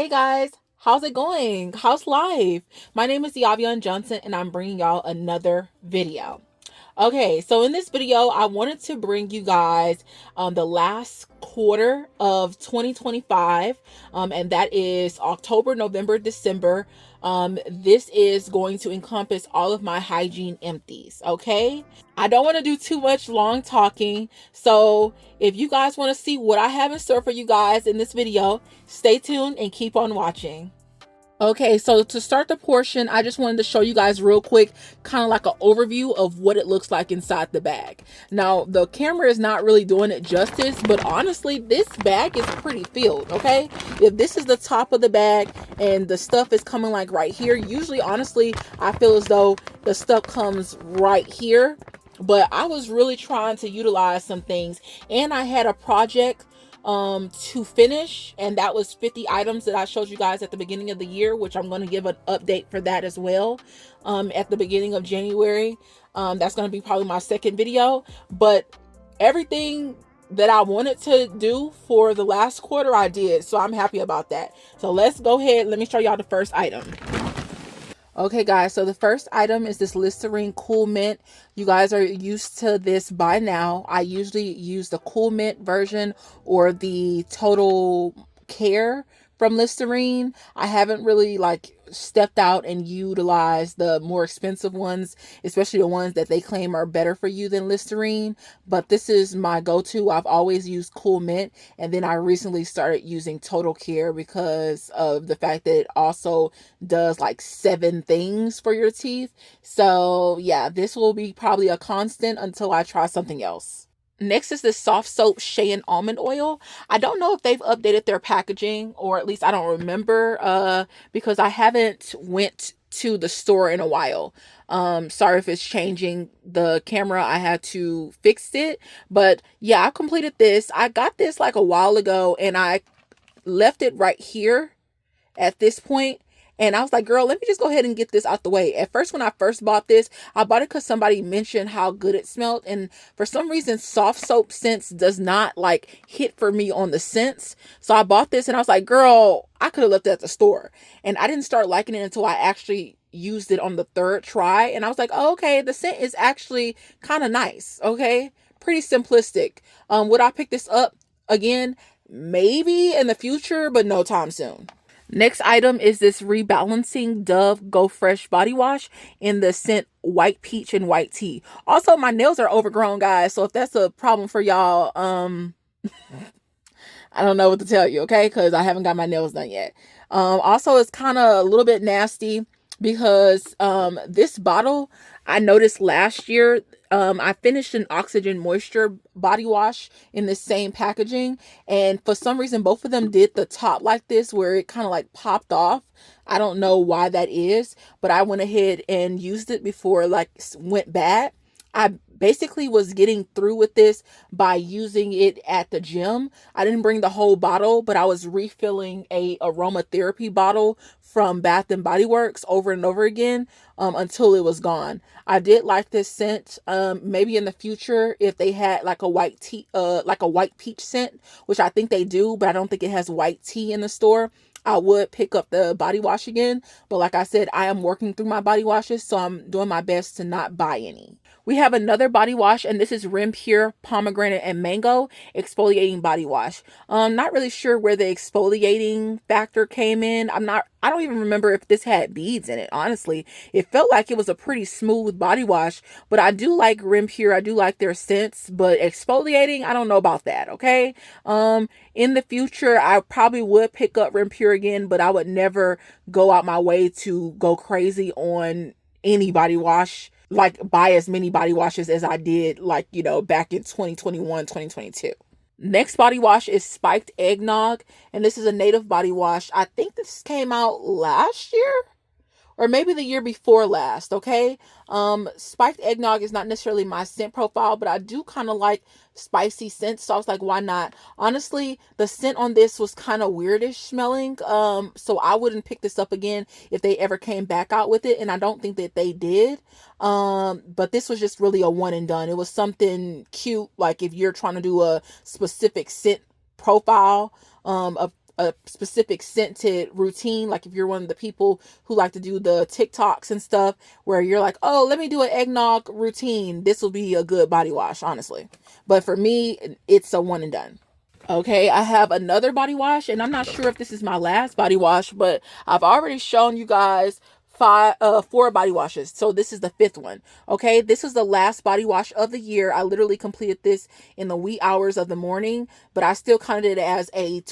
Hey guys, how's it going? How's life? My name is Yavion Johnson and I'm bringing y'all another video. Okay, so in this video, I wanted to bring you guys the last quarter of 2025, and that is October, November, December. This is going to encompass all of my hygiene empties, okay? I don't want to do too much long talking, so if you guys want to see what I have in store for you guys in this video, stay tuned and keep on watching. Okay, so to start the portion, I just wanted to show you guys real quick, kind of like an overview of what it looks like inside the bag. Now, the camera is not really doing it justice, but honestly, this bag is pretty filled, okay? If this is the top of the bag and the stuff is coming like right here, usually, honestly, I feel as though the stuff comes right here, but I was really trying to utilize some things, and I had a project to finish, and that was 50 items that I showed you guys at the beginning of the year, which I'm going to give an update for that as well at the beginning of January. That's going to be probably my second video, but everything that I wanted to do for the last quarter I did, so I'm happy about that. So let's go ahead, let me show y'all the first item. Okay guys, so the first item is this Listerine Cool Mint. You guys are used to this by now. I usually use the Cool Mint version or the Total Care from Listerine. I haven't really stepped out and utilized the more expensive ones, especially the ones that they claim are better for you than Listerine, but this is my go-to. I've always used Cool Mint, and then I recently started using Total Care because of the fact that it also does like 7 things for your teeth. So yeah, this will be probably a constant until I try something else. Next is this soft soap shea and almond oil. I don't know if they've updated their packaging, or at least I don't remember because I haven't went to the store in a while. Sorry if it's changing the camera. I had to fix it. But yeah, I completed this. I got this like a while ago and I left it right here at this point. And I was like, girl, let me just go ahead and get this out the way. At first, when I first bought this, I bought it because somebody mentioned how good it smelled. And for some reason, soft soap scents does not like hit for me on the scents. So I bought this and I was like, girl, I could have left it at the store. And I didn't start liking it until I actually used it on the third try. And I was like, oh, okay, the scent is actually kind of nice. Okay. Pretty simplistic. Would I pick this up again? Maybe in the future, but no time soon. Next item is this Rebalancing Dove Go Fresh body wash in the scent White Peach and White Tea. Also, my nails are overgrown, guys, so if that's a problem for y'all, I don't know what to tell you, okay? Because I haven't got my nails done yet. Also, it's kind of a little bit nasty because this bottle, I noticed last year, I finished an Oxygen Moisture body wash in the same packaging, and for some reason both of them did the top like this where it kind of like popped off. I don't know why that is, but I went ahead and used it before it like went bad. I basically was getting through with this by using it at the gym. I didn't bring the whole bottle, but I was refilling a aromatherapy bottle from Bath and Body Works over and over again until it was gone. I did like this scent. Maybe in the future, if they had like a white tea, like a white peach scent, which I think they do, but I don't think it has white tea in the store, I would pick up the body wash again. But like I said, I am working through my body washes, so I'm doing my best to not buy any. We have another body wash, and this is Rim Pure Pomegranate and Mango Exfoliating Body Wash. Not really sure where the exfoliating factor came in. I don't even remember if this had beads in it, honestly. It felt like it was a pretty smooth body wash, but I do like Rim Pure. I do like their scents, but exfoliating, I don't know about that, okay? In the future, I probably would pick up Rim Pure again, but I would never go out my way to go crazy on any body wash, like buy as many body washes as I did, like, you know, back in 2021, 2022. Next body wash is Spiked Eggnog, and this is a native body wash. I think this came out last year or maybe the year before last, okay? Spiked Eggnog is not necessarily my scent profile, but I do kind of like spicy scents, so I was like, why not? Honestly, the scent on this was kind of weirdish smelling, so I wouldn't pick this up again if they ever came back out with it, and I don't think that they did. But this was just really a one and done. It was something cute, like if you're trying to do a specific scent profile, of a specific scented routine, like if you're one of the people who like to do the TikToks and stuff where you're like, oh, let me do an eggnog routine, this will be a good body wash, honestly. But for me, it's a one and done. Okay, I have another body wash, and I'm not sure if this is my last body wash, but I've already shown you guys four body washes. So this is the fifth one. Okay, this is the last body wash of the year. I literally completed this in the wee hours of the morning, but I still counted it as a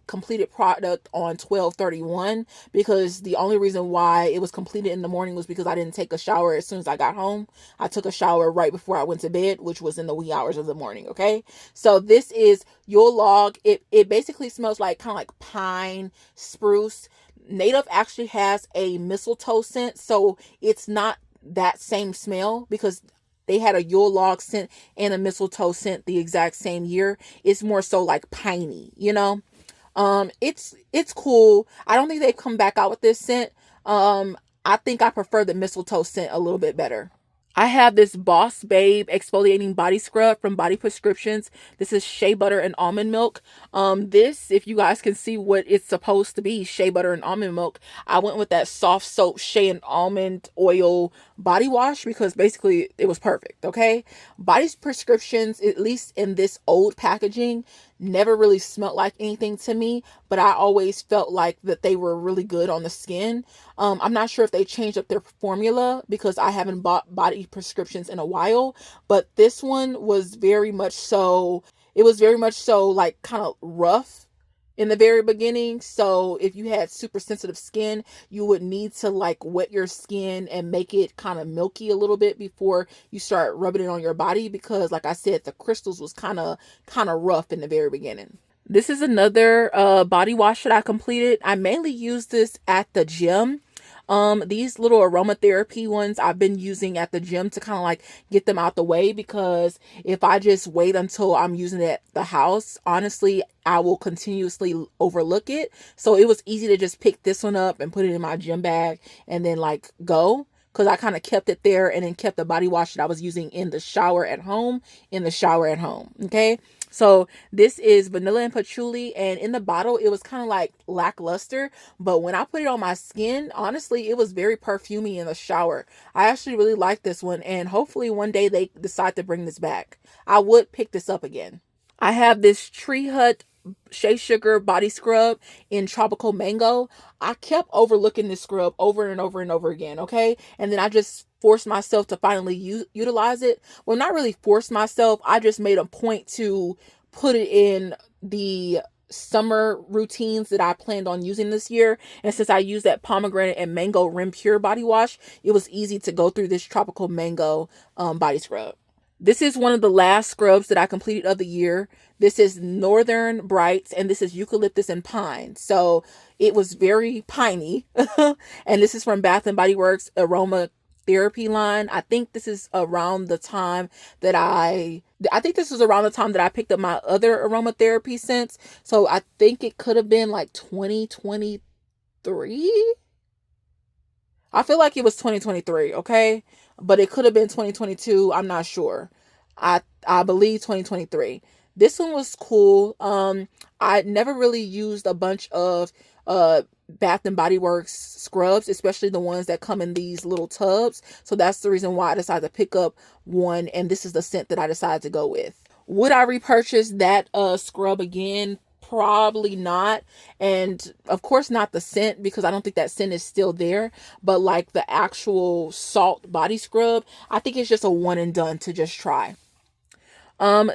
completed product on 12/31, because the only reason why it was completed in the morning was because I didn't take a shower as soon as I got home. I took a shower right before I went to bed, which was in the wee hours of the morning. Okay, so this is Yule Log. It basically smells like kind of like pine, spruce. Native actually has a mistletoe scent, so it's not that same smell, because they had a Yule Log scent and a mistletoe scent the exact same year. It's more so like piney, you know. It's cool. I don't think they've come back out with this scent. I think I prefer the mistletoe scent a little bit better. I have this Boss Babe exfoliating body scrub from Body Prescriptions. This is shea butter and almond milk. This, if you guys can see what it's supposed to be, shea butter and almond milk, I went with that soft soap shea and almond oil body wash because basically it was perfect. Okay, Body Prescriptions, at least in this old packaging, never really smelled like anything to me, but I always felt like that they were really good on the skin. I'm not sure if they changed up their formula because I haven't bought Body Prescriptions in a while, but this one was very much so, it was very much so like kind of rough in the very beginning. So if you had super sensitive skin, you would need to like wet your skin and make it kind of milky a little bit before you start rubbing it on your body, because like I said, the crystals was kind of rough in the very beginning. This is another body wash that I completed. I mainly use this at the gym. These little aromatherapy ones I've been using at the gym to kind of like get them out the way, because if I just wait until I'm using it at the house, honestly, I will continuously overlook it. So it was easy to just pick this one up and put it in my gym bag and then like go. Because I kind of kept it there and then kept the body wash that I was using in the shower at home, Okay. So this is vanilla and patchouli, and in the bottle it was kind of like lackluster, but when I put it on my skin, honestly, it was very perfumey in the shower. I actually really like this one, and hopefully one day they decide to bring this back. I would pick this up again. I have this Tree Hut Shea Sugar body scrub in tropical mango. I kept overlooking this scrub over and over and over again, okay? And then I just forced myself to finally utilize it. Well, not really force myself. I just made a point to put it in the summer routines that I planned on using this year. And since I used that pomegranate and mango Rim Pure body wash, it was easy to go through this tropical mango body scrub. This is one of the last scrubs that I completed of the year. This is Northern Brights, and this is eucalyptus and pine. So it was very piney. And this is from Bath and Body Works Aromatherapy line. I think this is around the time that I think this was around the time that I picked up my other aromatherapy scents. So I think it could have been like 2023. I feel like it was 2023, okay? But it could have been 2022. I'm not sure. I believe 2023. This one was cool. I never really used a bunch of Bath and Body Works scrubs, especially the ones that come in these little tubs. So that's the reason why I decided to pick up one, and this is the scent that I decided to go with. Would I repurchase that scrub again? Probably not. And of course not the scent, because I don't think that scent is still there, but like the actual salt body scrub, I think it's just a one and done to just try.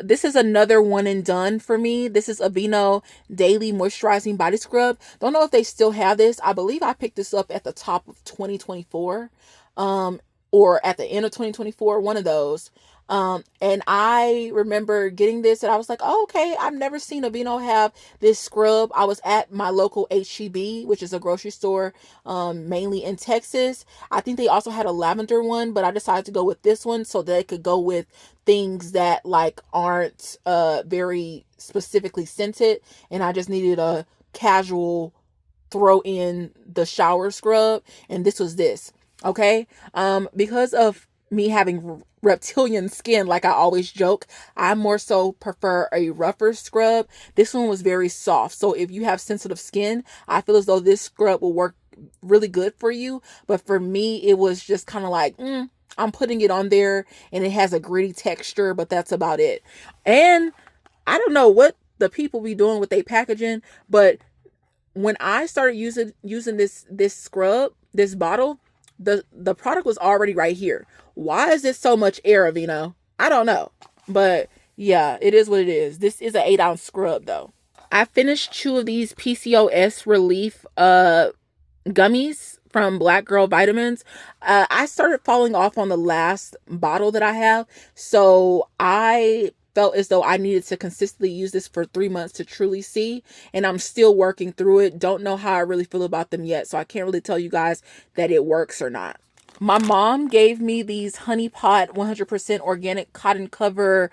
This is another one and done for me. This is Aveeno Daily Moisturizing Body Scrub. Don't know if they still have this. I believe I picked this up at the top of 2024, or at the end of 2024, one of those. And I remember getting this and I was like, oh, okay, I've never seen Aveeno have this scrub. I was at my local HEB, which is a grocery store, mainly in Texas. I think they also had a lavender one, but I decided to go with this one so that it could go with things that like aren't very specifically scented, and I just needed a casual throw in the shower scrub, and this was this. Okay, because of me having reptilian skin, like I always joke, I more so prefer a rougher scrub. This one was very soft. So if you have sensitive skin, I feel as though this scrub will work really good for you. But for me, it was just kind of like, I'm putting it on there and it has a gritty texture, but that's about it. And I don't know what the people be doing with their packaging, but when I started using this scrub, this bottle, the product was already right here. Why is it so much air, Avino? I don't know. But yeah, it is what it is. This is an 8-ounce scrub though. I finished 2 of these PCOS relief gummies from Black Girl Vitamins. I started falling off on the last bottle that I have, so I felt as though I needed to consistently use this for 3 months to truly see, and I'm still working through it. Don't know how I really feel about them yet, so I can't really tell you guys that it works or not. My mom gave me these Honey Pot 100% organic cotton cover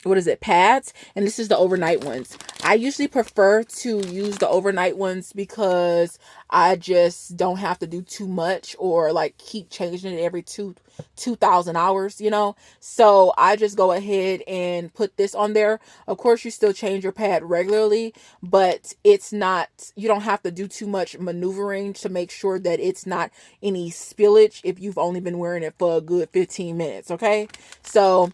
what is it, pads, and this is the overnight ones. I usually prefer to use the overnight ones because I just don't have to do too much or like keep changing it every 2,000 hours, you know. So I just go ahead and put this on there. Of course, you still change your pad regularly, but it's not, you don't have to do too much maneuvering to make sure that it's not any spillage if you've only been wearing it for a good 15 minutes. Okay, so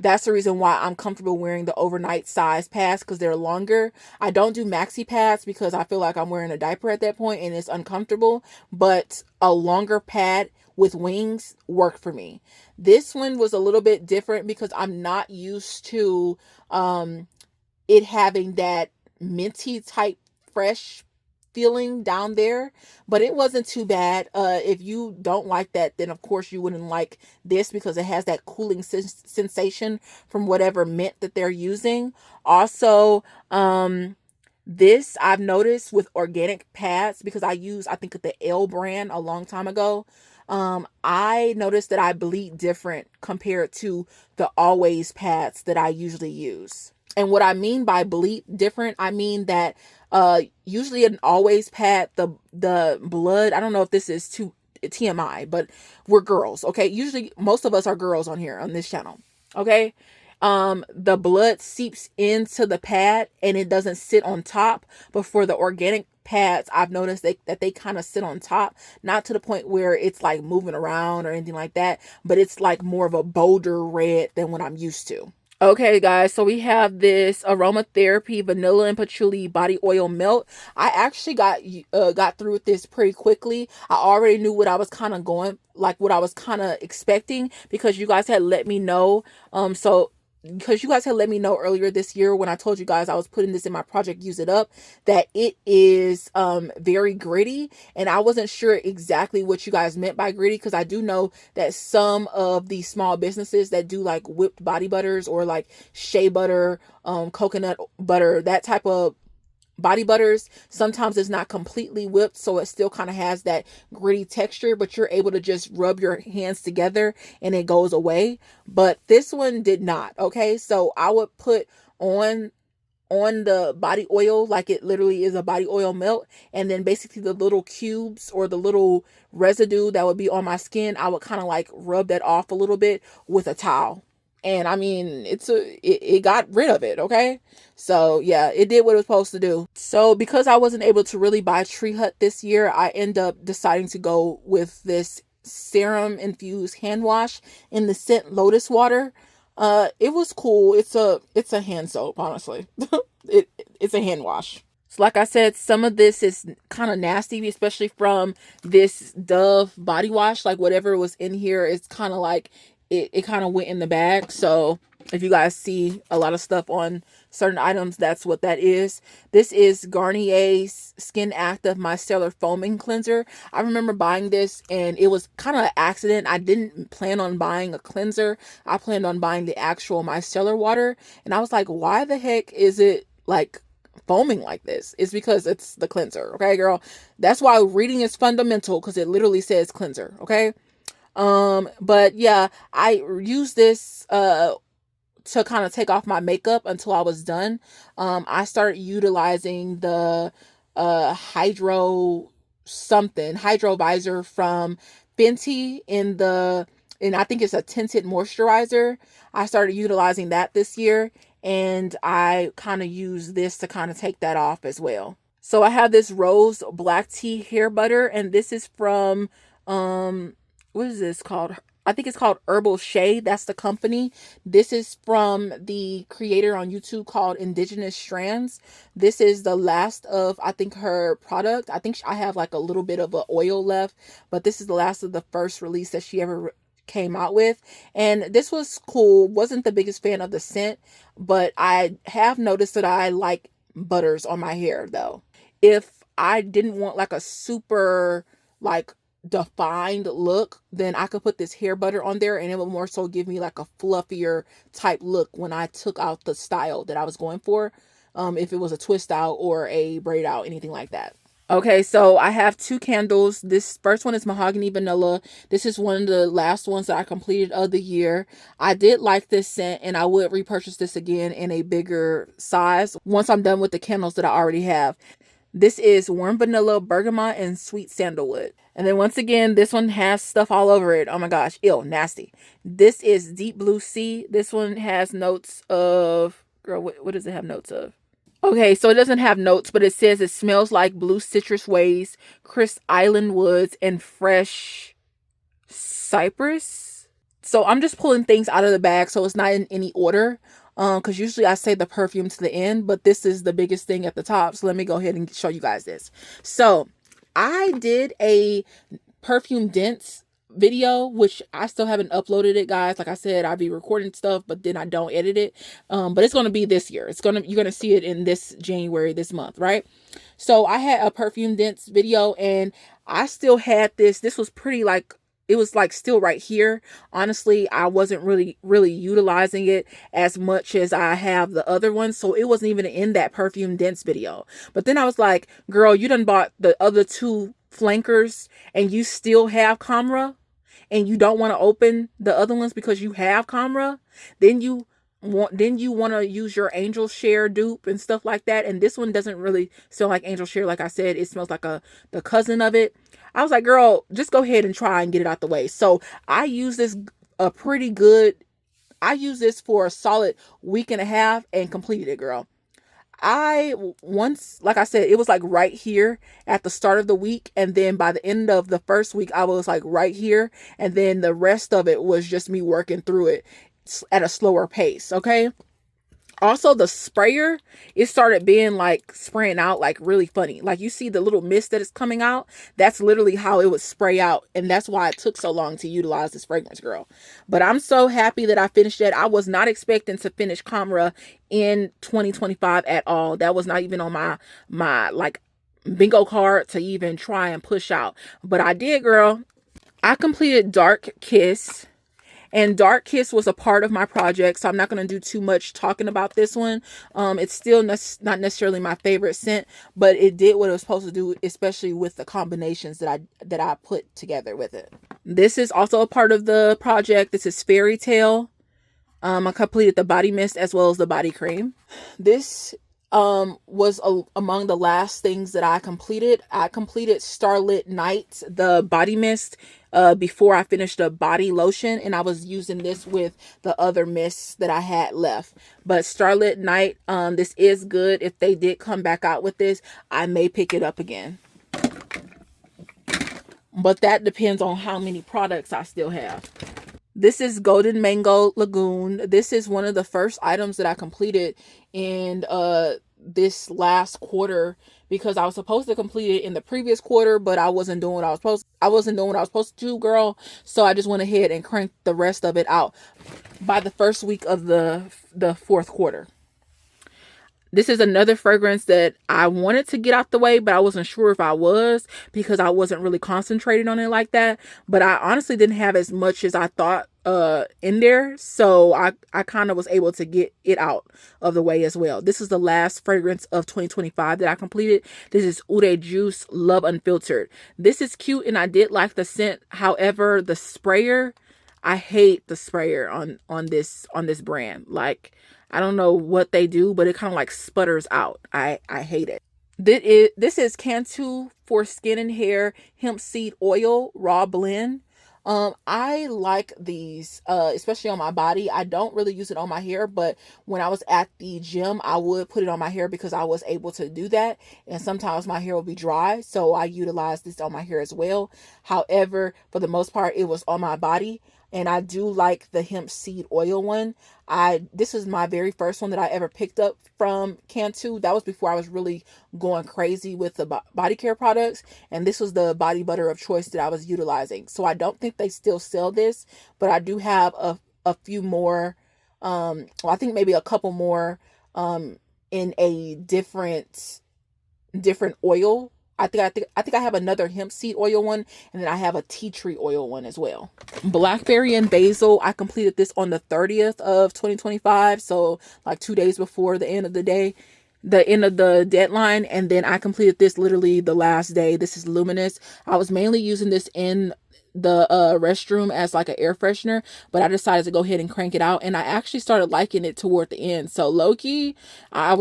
that's the reason why I'm comfortable wearing the overnight size pads, because they're longer. I don't do maxi pads because I feel like I'm wearing a diaper at that point and it's uncomfortable, but a longer pad with wings work for me. This one was a little bit different because I'm not used to it having that minty type fresh feeling down there, but it wasn't too bad. If you don't like that, then of course you wouldn't like this because it has that cooling sensation from whatever mint that they're using. Also, this I've noticed with organic pads, because I think of the L brand a long time ago. I noticed that I bleed different compared to the Always pads that I usually use. And what I mean by bleed different, I mean that usually an Always pad, the blood, I don't know if this is too TMI, but we're girls, okay? Usually most of us are girls on here on this channel, okay? The blood seeps into the pad and it doesn't sit on top. But for the organic pads, I've noticed that they kind of sit on top, not to the point where it's like moving around or anything like that, but it's like more of a bolder red than what I'm used to. Okay, guys, so we have this Aromatherapy Vanilla and Patchouli Body Oil Melt. I actually got through with this pretty quickly. I already knew what I was kind of going, like what I was kind of expecting, because you guys had let me know. Because you guys had let me know earlier this year when I told you guys I was putting this in my project Use It Up, that it is very gritty, and I wasn't sure exactly what you guys meant by gritty, because I do know that some of these small businesses that do like whipped body butters or like shea butter, coconut butter, that type of body butters, sometimes it's not completely whipped, so it still kind of has that gritty texture, but you're able to just rub your hands together and it goes away. But this one did not. Okay, so I would put on the body oil like it literally is a body oil melt, and then basically the little cubes or the little residue that would be on my skin, I would kind of like rub that off a little bit with a towel. And I mean, it got rid of it, okay? So yeah, it did what it was supposed to do. So because I wasn't able to really buy Tree Hut this year, I end up deciding to go with this serum infused hand wash in the scent Lotus Water. It was cool. It's a hand soap, honestly. It's a hand wash. So like I said, some of this is kind of nasty, especially from this Dove body wash. Like whatever was in here, it's kind of like it kind of went in the bag. So if you guys see a lot of stuff on certain items, that's what that is. This is Garnier's Skin Active Micellar Foaming Cleanser. I remember buying this and it was kind of an accident. I didn't plan on buying a cleanser. I planned on buying the actual micellar water. And I was like, why the heck is it like foaming like this? It's because it's the cleanser. Okay, girl. That's why reading is fundamental, because it literally says cleanser. Okay. But yeah, I used this to kind of take off my makeup until I was done. I started utilizing the hydro visor from Fenty in the and I think it's a tinted moisturizer. I started utilizing that this year, and I kind of use this to kind of take that off as well. So I have this rose black tea hair butter, and this is from what is this called? I think it's called Herbal Shade. That's the company. This is from the creator on YouTube called Indigenous Strands. This is the last of, I think, her product. I think I have like a little bit of an oil left, but this is the last of the first release that she ever came out with. And this was cool. Wasn't the biggest fan of the scent, but I have noticed that I like butters on my hair though. If I didn't want like a super like defined look, then I could put this hair butter on there and it will more so give me like a fluffier type look when I took out the style that I was going for. If it was a twist out or a braid out, anything like that. Okay, so I have two candles. This first one is Mahogany Vanilla. This is one of the last ones that I completed of the year. I did like this scent, and I would repurchase this again in a bigger size once I'm done with the candles that I already have. This is Warm Vanilla, Bergamot, and Sweet Sandalwood. And then once again, this one has stuff all over it. Oh my gosh, ew, nasty. This is Deep Blue Sea. This one has notes of, girl, what does it have notes of? Okay, so it doesn't have notes, but it says it smells like blue citrus waves, crisp island woods, and fresh cypress. So I'm just pulling things out of the bag, so it's not in any order. Because usually I say the perfume to the end, but this is the biggest thing at the top. So let me go ahead and show you guys this. So I did a perfume dense video, which I still haven't uploaded it, guys. Like I said, I'll be recording stuff, but then I don't edit it. But it's going to be this year. You're going to see it in this January, this month, right? So I had a perfume dense video, and I still had this. This was pretty like, it was like still right here. Honestly, I wasn't really utilizing it as much as I have the other ones. So it wasn't even in that perfume dense video. But then I was like, girl, you done bought the other two flankers and you still have camera, and you don't want to open the other ones because you have camera. Then you want to use your Angel Share dupe and stuff like that. And this one doesn't really smell like Angel Share. Like I said, it smells like the cousin of it. I was like, girl, just go ahead and try and get it out the way. So I use this I used this for a solid week and a half and completed it, girl. Like I said, it was like right here at the start of the week. And then by the end of the first week, I was like right here. And then the rest of it was just me working through it at a slower pace. Okay. Also, the sprayer, it started being like spraying out like really funny. Like you see the little mist that is coming out. That's literally how it would spray out. And that's why it took so long to utilize this fragrance, girl. But I'm so happy that I finished it. I was not expecting to finish Camera in 2025 at all. That was not even on my like bingo card to even try and push out. But I did, girl. I completed Dark Kiss. And Dark Kiss was a part of my project, so I'm not going to do too much talking about this one. It's still not necessarily my favorite scent, but it did what it was supposed to do, especially with the combinations that I put together with it. This is also a part of the project. This is Fairy Tale. I completed the body mist as well as the body cream. This was among the last things that I completed. I completed Starlit Night, the body mist, before I finished the body lotion, and I was using this with the other mists that I had left. But Starlit Night, this is good. If they did come back out with this, I may pick it up again. But that depends on how many products I still have. This is Golden Mango Lagoon. This is one of the first items that I completed in this last quarter, because I was supposed to complete it in the previous quarter, but I wasn't doing what I was supposed to do, girl. So I just went ahead and cranked the rest of it out by the first week of the fourth quarter. This is another fragrance that I wanted to get out the way, but I wasn't sure if I was, because I wasn't really concentrating on it like that. But I honestly didn't have as much as I thought in there. So I kind of was able to get it out of the way as well. This is the last fragrance of 2025 that I completed. This is Ude Juice Love Unfiltered. This is cute and I did like the scent. However, the sprayer, I hate the sprayer on this brand. Like, I don't know what they do, but it kind of like sputters out. I hate it. This is Cantu for Skin and Hair Hemp Seed Oil Raw Blend. I like these, especially on my body. I don't really use it on my hair, but when I was at the gym, I would put it on my hair because I was able to do that. And sometimes my hair will be dry, so I utilize this on my hair as well. However, for the most part, it was on my body. And I do like the hemp seed oil one. This is my very first one that I ever picked up from Cantu. That was before I was really going crazy with the body care products, and this was the body butter of choice that I was utilizing. So I don't think they still sell this, but I do have a few more, well, I think maybe a couple more in a different oil. I think I have another hemp seed oil one, and then I have a tea tree oil one as well. Blackberry and basil. I completed this on the 30th of 2025, so like 2 days before the end of the end of the deadline, and then I completed this literally the last day. This is luminous. I was mainly using this in the restroom as like an air freshener, but I decided to go ahead and crank it out, and I actually started liking it toward the end. So low-key, I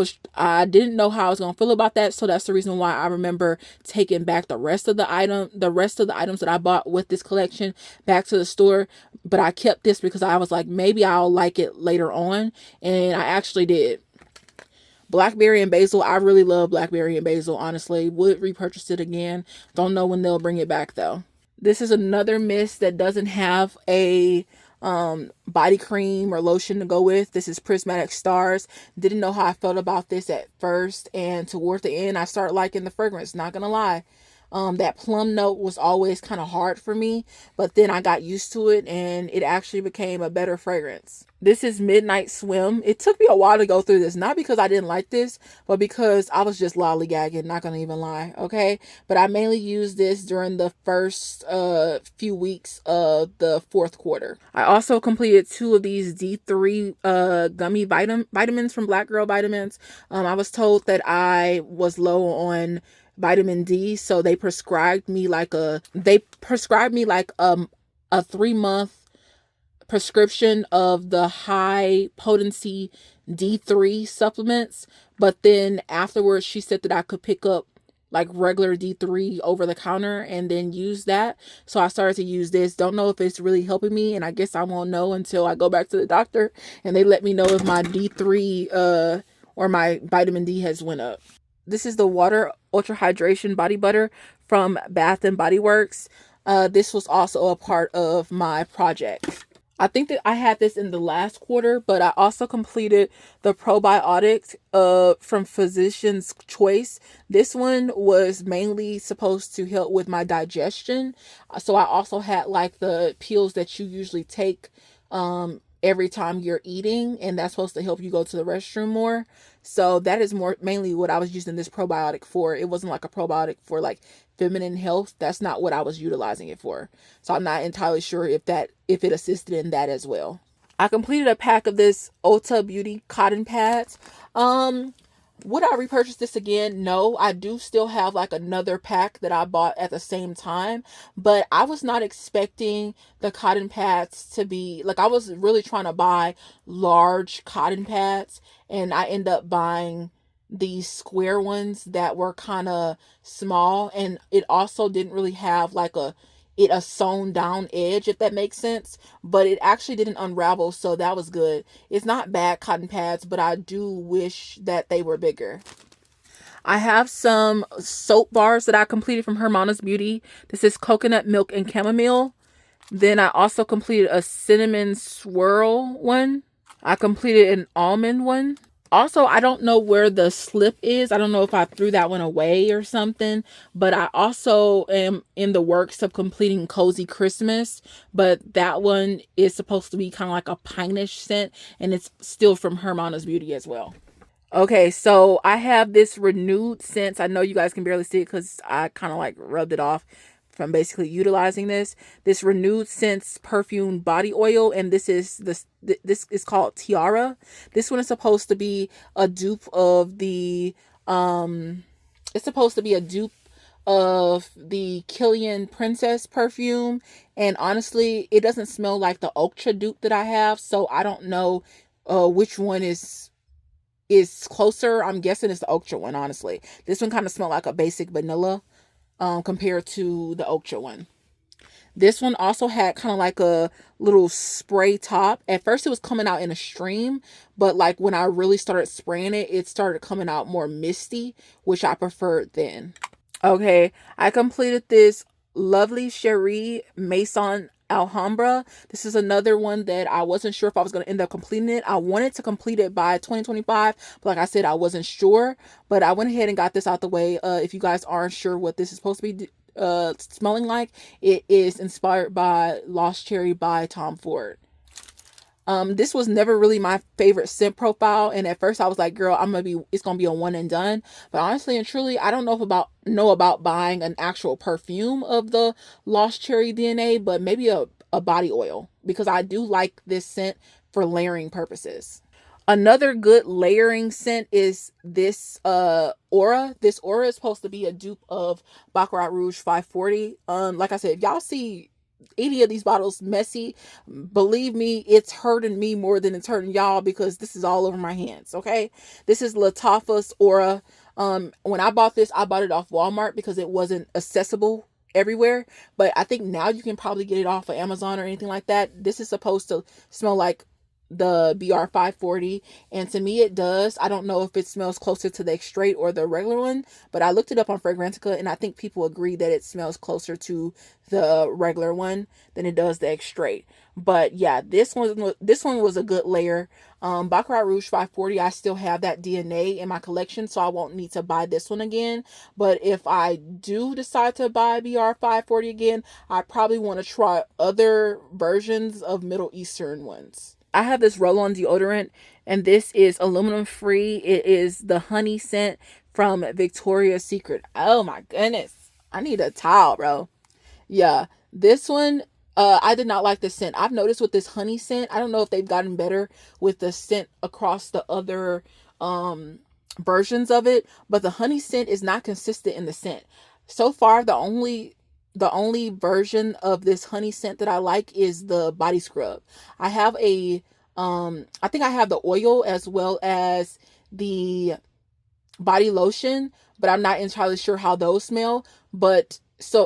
didn't know how I was gonna feel about that, so that's the reason why I remember taking back the rest of the items that I bought with this collection back to the store. But I kept this because I was like, maybe I'll like it later on, and I actually did. Blackberry and basil. I really love blackberry and basil, honestly. Would repurchase it again. Don't know when they'll bring it back though. This is another mist that doesn't have a body cream or lotion to go with. This is Prismatic Stars. Didn't know how I felt about this at first, and toward the end I started liking the fragrance, not gonna lie. That plum note was always kind of hard for me, but then I got used to it and it actually became a better fragrance. This is Midnight Swim. It took me a while to go through this, not because I didn't like this, but because I was just lollygagging, not gonna even lie, okay? But I mainly used this during the first few weeks of the fourth quarter. I also completed 2 of these D3 gummy vitamins from Black Girl Vitamins. I was told that I was low on vitamin D, so they prescribed me like a 3-month prescription of the high potency D3 supplements. But then afterwards she said that I could pick up like regular D3 over the counter and then use that. So I started to use this. Don't know if it's really helping me, and I guess I won't know until I go back to the doctor and they let me know if my D3 or my vitamin D has went up. This is the Water Ultra Hydration Body Butter from Bath and Body Works. This was also a part of my project. I think that I had this in the last quarter, but I also completed the probiotics from Physician's Choice. This one was mainly supposed to help with my digestion. So I also had like the pills that you usually take every time you're eating, and that's supposed to help you go to the restroom more. So that is more mainly what I was using this probiotic for. It wasn't like a probiotic for like feminine health. That's not what I was utilizing it for. So I'm not entirely sure if it assisted in that as well. I completed a pack of this Ulta Beauty cotton pads. Would I repurchase this again? No, I do still have like another pack that I bought at the same time, but I was not expecting the cotton pads to be like, I was really trying to buy large cotton pads, and I end up buying these square ones that were kind of small, and it also didn't really have like a sewn down edge, if that makes sense, but it actually didn't unravel, so that was good. It's not bad cotton pads, but I do wish that they were bigger. I have some soap bars that I completed from Hermana's Beauty. This is coconut milk and chamomile. Then I also completed a cinnamon swirl one. I completed an almond one. Also, I don't know where the slip is. I don't know if I threw that one away or something, but I also am in the works of completing Cozy Christmas, but that one is supposed to be kind of like a pineish scent, and it's still from Hermana's Beauty as well. Okay, so I have this renewed scent. I know you guys can barely see it because I kind of like rubbed it off from basically utilizing this renewed scents perfume body oil, and this is called Tiara. This one is supposed to be a dupe of the it's supposed to be a dupe of the Killian Princess perfume, and honestly it doesn't smell like the Ultra dupe that I have, so I don't know which one is closer. I'm guessing it's the Ultra one, honestly. This one kind of smelled like a basic vanilla compared to the Ultra one. This one also had kind of like a little spray top. At first it was coming out in a stream, but like when I really started spraying it, it started coming out more misty, which I preferred then. Okay, I completed this lovely Cherie Maison Alhambra. This is another one that I wasn't sure if I was going to end up completing it. I wanted to complete it by 2025, but like I said, I wasn't sure. But I went ahead and got this out the way. If you guys aren't sure what this is supposed to be smelling like, it is inspired by Lost Cherry by Tom Ford. This was never really my favorite scent profile, and at first I was like, girl, it's gonna be a one and done. But honestly and truly, I don't know about buying an actual perfume of the Lost Cherry DNA, but maybe a body oil, because I do like this scent for layering purposes. Another good layering scent is this Aura. This Aura is supposed to be a dupe of Baccarat Rouge 540. Like I said, if y'all see any of these bottles messy, believe me, it's hurting me more than it's hurting y'all, because this is all over my hands. Okay, this is Lattafa's Aura. When I bought this, I bought it off Walmart because it wasn't accessible everywhere, but I think now you can probably get it off of Amazon or anything like that. This is supposed to smell like the BR 540, and to me it does. I don't know if it smells closer to the Extrait or the regular one, but I looked it up on Fragrantica, and I think people agree that it smells closer to the regular one than it does the Extrait. But yeah, this one was a good layer. Baccarat Rouge 540, I still have that DNA in my collection, so I won't need to buy this one again. But if I do decide to buy BR 540 again, I probably want to try other versions of Middle Eastern ones. I have this roll-on deodorant, and this is aluminum free. It is the honey scent from Victoria's Secret. Oh my goodness. I need a towel, bro. Yeah, this one, I did not like the scent. I've noticed with this honey scent, I don't know if they've gotten better with the scent across the other versions of it, but the honey scent is not consistent in the scent. So far, the only version of this honey scent that I like is the body scrub. I have I think I have the oil as well as the body lotion, but I'm not entirely sure how those smell.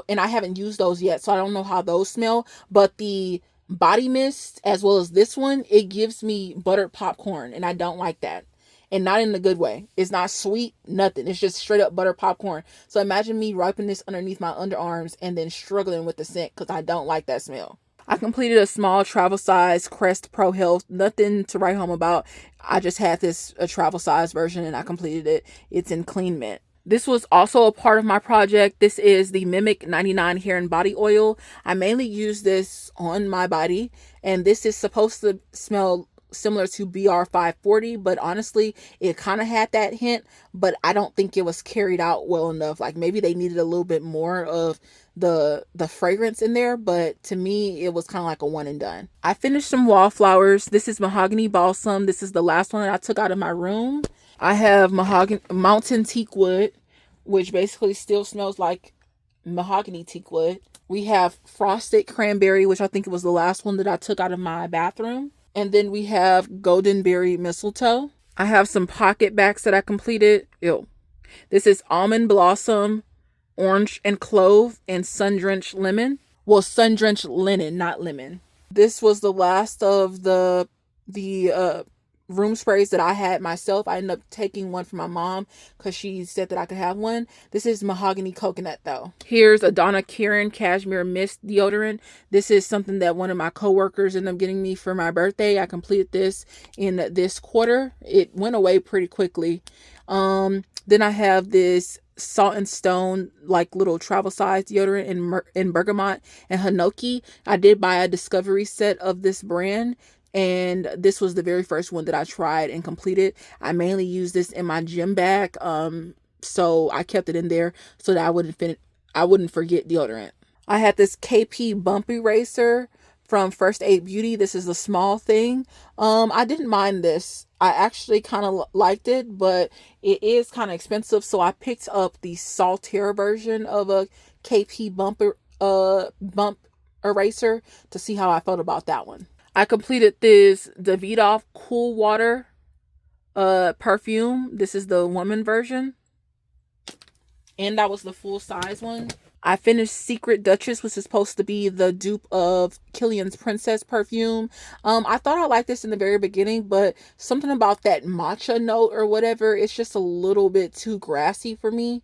And I haven't used those yet, so I don't know how those smell. But the body mist, as well as this one, it gives me buttered popcorn, and I don't like that. And not in a good way. It's not sweet, nothing. It's just straight up butter popcorn. So imagine me wiping this underneath my underarms and then struggling with the scent, because I don't like that smell. I completed a small travel size Crest Pro Health. Nothing to write home about. I just had a travel size version, and I completed it. It's in clean mint. This was also a part of my project. This is the Mimic 99 Hair and Body Oil. I mainly use this on my body, and this is supposed to smell similar to BR 540, but honestly, it kind of had that hint, but I don't think it was carried out well enough. Like maybe they needed a little bit more of the fragrance in there, but to me it was kind of like a one and done. I finished some Wallflowers. This is Mahogany Balsam. This is the last one that I took out of my room. I have mahogany mountain teak wood, which basically still smells like mahogany teak wood. We have frosted cranberry, which I think it was the last one that I took out of my bathroom. And then we have goldenberry mistletoe. I have some pocket backs that I completed. Ew. This is almond blossom, orange and clove, and sun-drenched lemon. Well, sun-drenched linen, not lemon. This was the last of the room sprays that I had myself. I ended up taking one from my mom because she said that I could have one. This is mahogany coconut though. Here's a Donna Karan cashmere mist deodorant. This is something that one of my coworkers ended up getting me for my birthday. I completed this in this quarter. It went away pretty quickly. Then I have this Salt and Stone, like little travel size deodorant in bergamot and hinoki. I did buy a discovery set of this brand, and this was the very first one that I tried and completed. I mainly use this in my gym bag, so I kept it in there so that I wouldn't forget deodorant. I had this KP bump eraser from First Aid Beauty. This is a small thing. I didn't mind this. I actually kind of liked it, but it is kind of expensive, so I picked up the saltier version of a KP bump eraser to see how I felt about that one. I completed this Davidoff Cool Water perfume. This is the woman version, and that was the full size one. I finished Secret Duchess, which is supposed to be the dupe of Killian's Princess perfume. I thought I liked this in the very beginning, but something about that matcha note or whatever, it's just a little bit too grassy for me.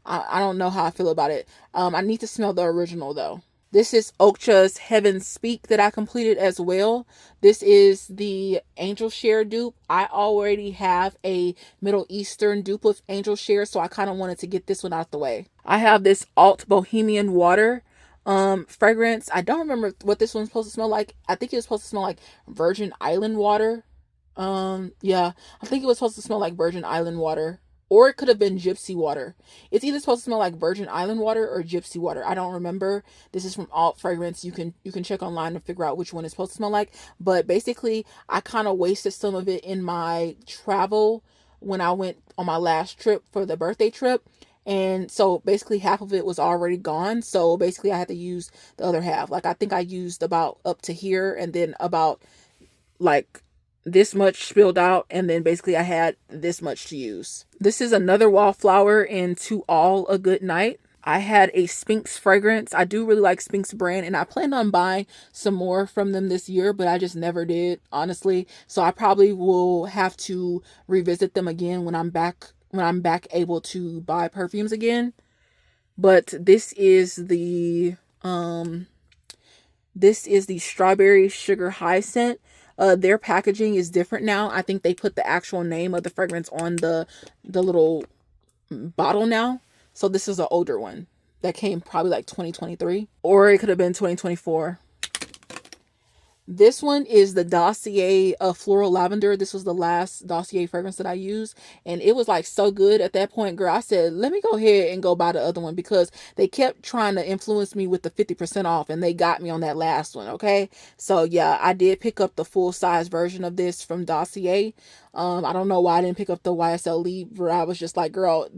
I don't know how I feel about it. I need to smell the original though. This is Okcha's Heaven Speak that I completed as well. This is the Angel Share dupe. I already have a Middle Eastern dupe with Angel Share, so I kind of wanted to get this one out the way. I have this Alt Bohemian Water fragrance. I don't remember what this one's supposed to smell like. I think it was supposed to smell like Virgin Island water. Yeah, I think it was supposed to smell like Virgin Island water. Or it could have been gypsy water. It's either supposed to smell like Virgin Island water or gypsy water. I don't remember. This is from Alt Fragrance. You can check online to figure out which one it's supposed to smell like. But basically, I kind of wasted some of it in my travel when I went on my last trip for the birthday trip. And so basically half of it was already gone. So basically I had to use the other half. Like I think I used about up to here and then about like this much spilled out, and then basically I had this much to use. This is another Wallflower in To All a Good Night. I had a Sphinx fragrance. I do really like Sphinx brand, and I planned on buying some more from them this year, but I just never did, honestly. So I probably will have to revisit them again when I'm back able to buy perfumes again. But this is the Strawberry Sugar High scent. Their packaging is different now. I think they put the actual name of the fragrance on the little bottle now. So this is an older one that came probably like 2023, or it could have been 2024. This one is the Dossier Floral Lavender. This was the last Dossier fragrance that I used. And it was like so good at that point, girl. I said, let me go ahead and go buy the other one because they kept trying to influence me with the 50% off and they got me on that last one. Okay. So yeah, I did pick up the full size version of this from Dossier. I don't know why I didn't pick up the YSL Libre. I was just like, girl,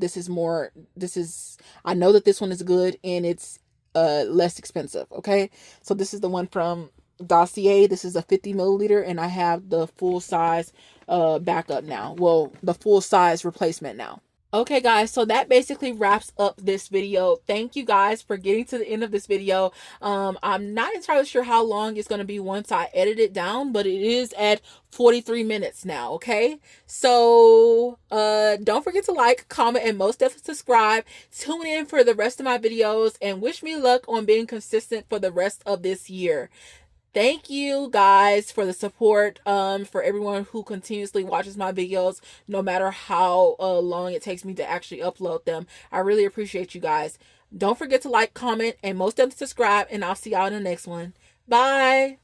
I know that this one is good and it's less expensive. Okay. So this is the one from Dossier. This is a 50 milliliter and I have the full size backup now. Well, the full size replacement now. Okay guys, so that basically wraps up this video. Thank you guys for getting to the end of this video. I'm not entirely sure how long it's going to be once I edit it down, but it is at 43 minutes now. Okay, so don't forget to like, comment, and most definitely subscribe. Tune in for the rest of my videos and wish me luck on being consistent for the rest of this year. Thank you guys for the support, for everyone who continuously watches my videos, no matter how long it takes me to actually upload them. I really appreciate you guys. Don't forget to like, comment, and most definitely subscribe, and I'll see y'all in the next one. Bye.